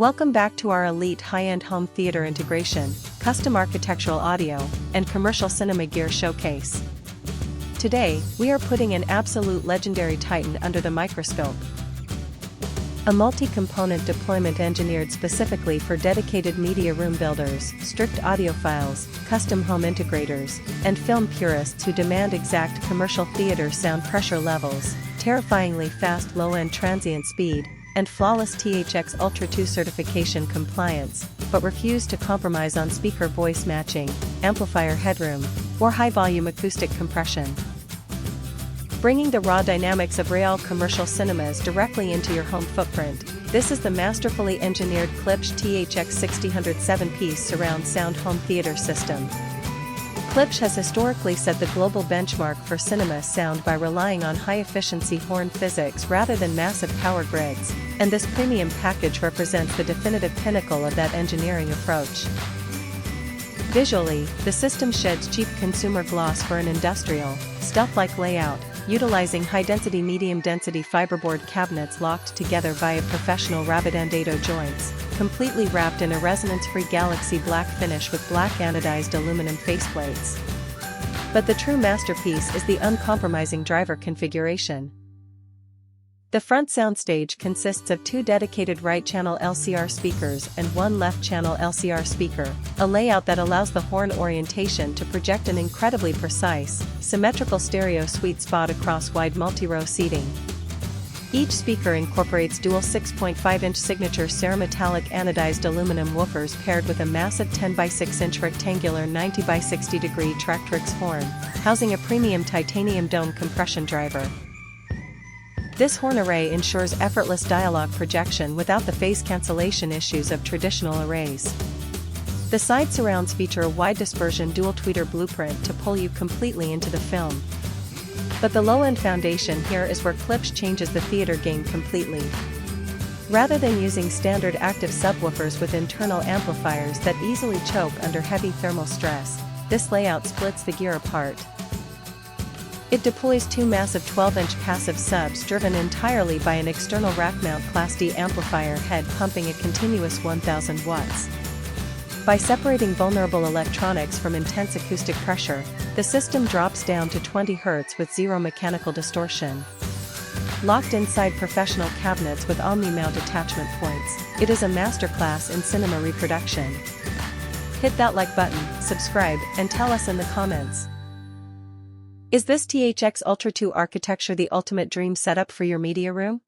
Welcome back to our elite high-end home theater integration, custom architectural audio, and commercial cinema gear showcase. Today, we are putting an absolute legendary titan under the microscope. A multi-component deployment engineered specifically for dedicated media room builders, strict audiophiles, custom home integrators, and film purists who demand exact commercial theater sound pressure levels, terrifyingly fast low-end transient speed, and flawless THX Ultra 2 certification compliance, but refuse to compromise on speaker voice matching, amplifier headroom, or high-volume acoustic compression. Bringing the raw dynamics of real commercial cinemas directly into your home footprint, this is the masterfully engineered Klipsch THX-6000 7-piece surround sound home theater system. Klipsch has historically set the global benchmark for cinema sound by relying on high-efficiency horn physics rather than massive power grids, and this premium package represents the definitive pinnacle of that engineering approach. Visually, the system sheds cheap consumer gloss for an industrial, stealth-like layout, utilizing high-density medium-density fiberboard cabinets locked together via professional rabbit andado joints, completely wrapped in a resonance-free galaxy black finish with black anodized aluminum faceplates. But the true masterpiece is the uncompromising driver configuration. The front soundstage consists of two dedicated right-channel LCR speakers and one left-channel LCR speaker, a layout that allows the horn orientation to project an incredibly precise, symmetrical stereo sweet spot across wide multi-row seating. Each speaker incorporates dual 6.5-inch signature Cerametallic anodized aluminum woofers paired with a massive 10x6-inch rectangular 90x60-degree Tractrix horn, housing a premium titanium dome compression driver. This horn array ensures effortless dialogue projection without the phase cancellation issues of traditional arrays. The side surrounds feature a wide dispersion dual tweeter blueprint to pull you completely into the film. But the low-end foundation here is where Klipsch changes the theater game completely. Rather than using standard active subwoofers with internal amplifiers that easily choke under heavy thermal stress, this layout splits the gear apart. It deploys two massive 12-inch passive subs driven entirely by an external rack-mount Class D amplifier head pumping a continuous 1000 watts. By separating vulnerable electronics from intense acoustic pressure, the system drops down to 20 Hz with zero mechanical distortion. Locked inside professional cabinets with Omni-mount attachment points, it is a masterclass in cinema reproduction. Hit that like button, subscribe, and tell us in the comments. Is this THX Ultra 2 architecture the ultimate dream setup for your media room?